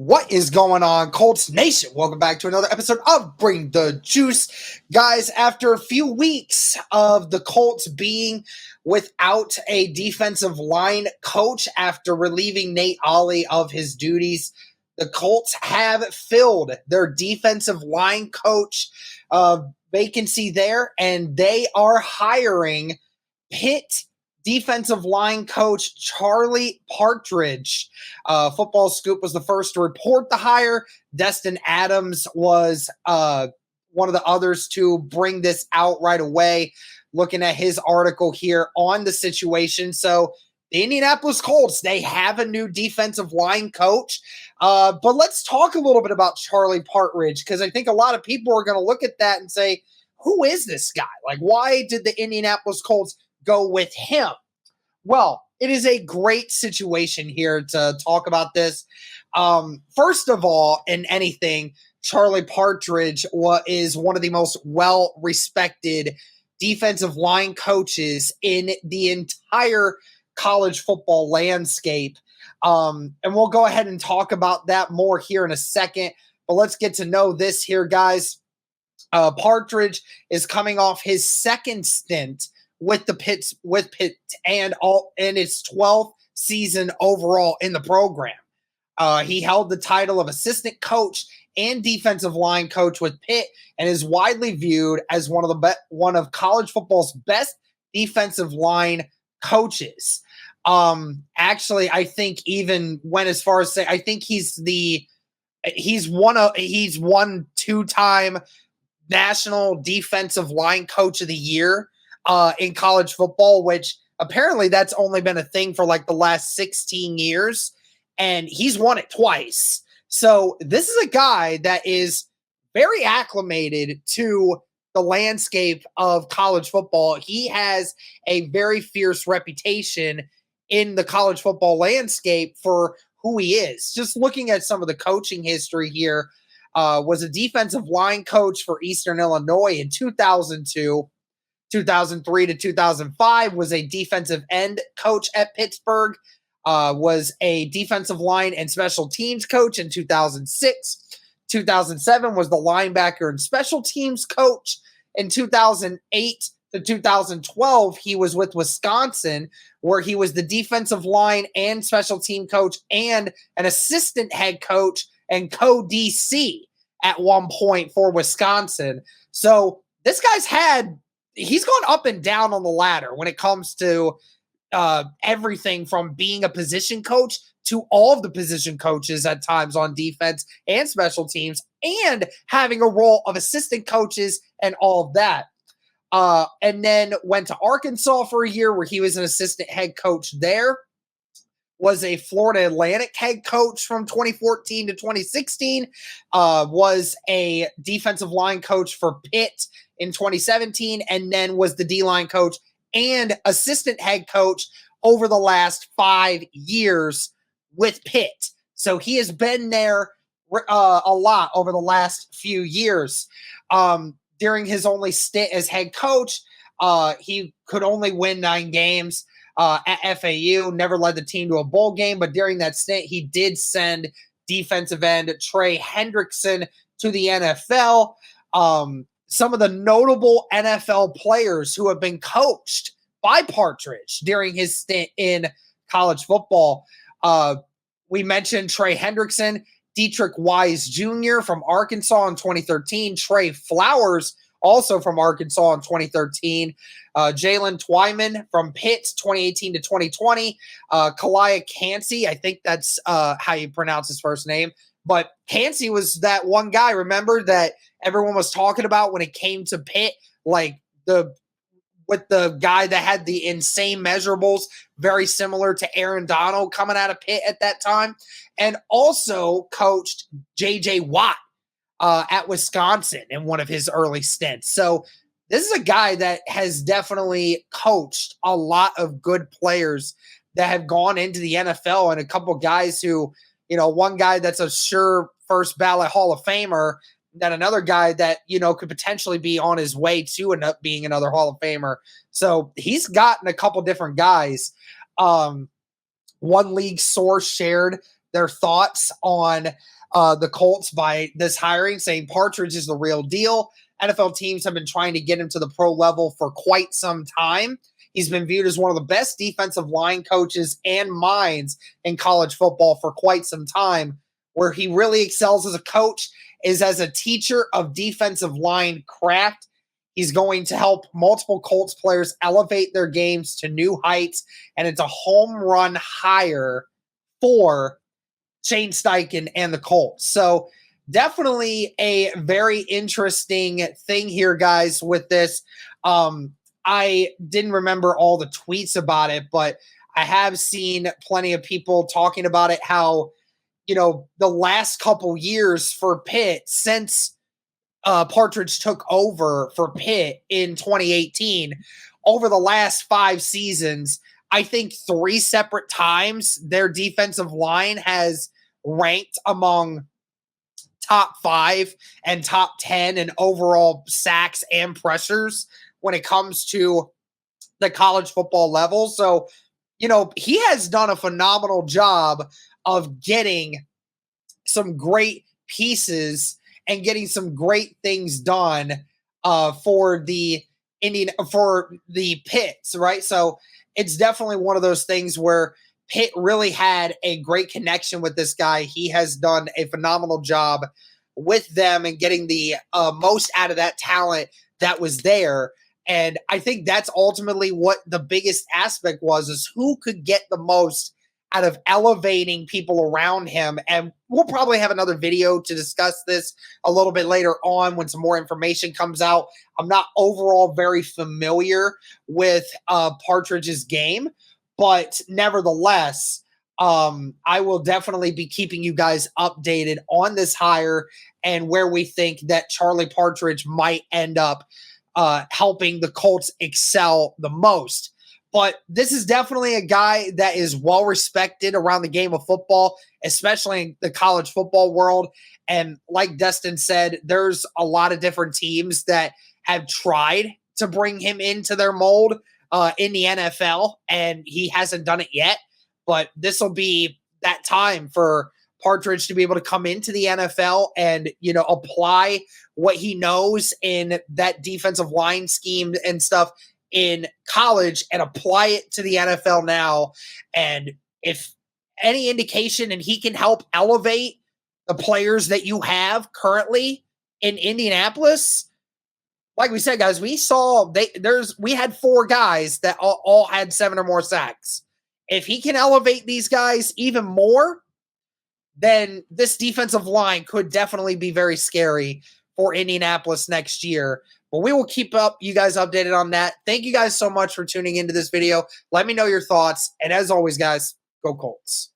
What is going on, Colts Nation? Welcome back to another episode of Bring the Juice. Guys, after a few weeks of the Colts being without a defensive line coach after relieving Nate Ollie of his duties, the Colts have filled their defensive line coach vacancy there, and they are hiring Pitt defensive line coach Charlie Partridge. Football Scoop was the first to report the hire. Destin Adams was one of the others to bring this out right away, looking at his article here on the situation. So the Indianapolis Colts, they have a new defensive line coach. But let's talk a little bit about Charlie Partridge, because I think a lot of people are going to look at that and say, who is this guy? Like, why did the Indianapolis Colts go with him? Well, it is a great situation here to talk about this. First of all, in anything, Charlie Partridge is one of the most well-respected defensive line coaches in the entire college football landscape. And we'll go ahead and talk about that more here in a second. But let's get to know this here, guys. Partridge is coming off his second stint with Pitt and its 12th season overall in the program. He held the title of assistant coach and defensive line coach with Pitt, and is widely viewed as one of college football's best defensive line coaches. Actually, I think even went as far as say I think he's won two-time National Defensive Line Coach of the Year in college football, which apparently that's only been a thing for like the last 16 years, and he's won it twice. So this is a guy that is very acclimated to the landscape of college football. He has a very fierce reputation in the college football landscape for who he is. Just looking at some of the coaching history here, was a defensive line coach for Eastern Illinois in 2002. 2003 to 2005 was a defensive end coach at Pittsburgh, was a defensive line and special teams coach in 2006. 2007 was the linebacker and special teams coach. In 2008 to 2012, he was with Wisconsin, where he was the defensive line and special team coach and an assistant head coach and co-DC at one point for Wisconsin. So this guy's he's gone up and down on the ladder when it comes to everything from being a position coach to all of the position coaches at times on defense and special teams, and having a role of assistant coaches and all of that. And then went to Arkansas for a year where he was an assistant head coach there. Was a Florida Atlantic head coach from 2014 to 2016, was a defensive line coach for Pitt in 2017, and then was the D-line coach and assistant head coach over the last 5 years with Pitt. So he has been there a lot over the last few years. During his only stint as head coach, he could only win 9 games. At FAU, never led the team to a bowl game, but during that stint, he did send defensive end Trey Hendrickson to the NFL. Some of the notable NFL players who have been coached by Partridge during his stint in college football. We mentioned Trey Hendrickson, Dietrich Wise Jr. from Arkansas in 2013, Trey Flowers also from Arkansas in 2013, Jalen Twyman from Pitt 2018 to 2020, Kalia Cansey, I think that's how you pronounce his first name, but Cansey was that one guy, remember, that everyone was talking about when it came to Pitt, like with the guy that had the insane measurables, very similar to Aaron Donald coming out of Pitt at that time, and also coached J.J. Watt at Wisconsin in one of his early stints. So this is a guy that has definitely coached a lot of good players that have gone into the NFL, and a couple guys who, one guy that's a sure first ballot Hall of Famer, then another guy that, could potentially be on his way to end up being another Hall of Famer. So he's gotten a couple different guys. One league source shared their thoughts on the Colts by this hiring, saying Partridge is the real deal. NFL teams have been trying to get him to the pro level for quite some time. He's been viewed as one of the best defensive line coaches and minds in college football for quite some time. Where he really excels as a coach is as a teacher of defensive line craft. He's going to help multiple Colts players elevate their games to new heights, and it's a home run hire for Shane Steichen and the Colts. So definitely a very interesting thing here, guys, with this. I didn't remember all the tweets about it, but I have seen plenty of people talking about it, how, you know, the last couple years for Pitt since Partridge took over for Pitt in 2018, over the last 5 seasons, I think 3 separate times their defensive line has ranked among top 5 and top 10 in overall sacks and pressures when it comes to the college football level. So, you know, he has done a phenomenal job of getting some great pieces and getting some great things done for the Pitts, right? So it's definitely one of those things where Pitt really had a great connection with this guy. He has done a phenomenal job with them and getting the most out of that talent that was there. And I think that's ultimately what the biggest aspect was, is who could get the most out of elevating people around him. And we'll probably have another video to discuss this a little bit later on when some more information comes out. I'm not overall very familiar with Partridge's game, but nevertheless, I will definitely be keeping you guys updated on this hire and where we think that Charlie Partridge might end up helping the Colts excel the most. But this is definitely a guy that is well respected around the game of football, especially in the college football world. And like Destin said, there's a lot of different teams that have tried to bring him into their mold in the NFL, and he hasn't done it yet. But this will be that time for Partridge to be able to come into the NFL and, you know, apply what he knows in that defensive line scheme and stuff in college and apply it to the NFL now. And if any indication and he can help elevate the players that you have currently in Indianapolis, like we said, guys, we had 4 guys that all had 7 or more sacks. If he can elevate these guys even more, then this defensive line could definitely be very scary for Indianapolis next year. But we will keep you guys updated on that. Thank you guys so much for tuning into this video. Let me know your thoughts. And as always, guys, go Colts.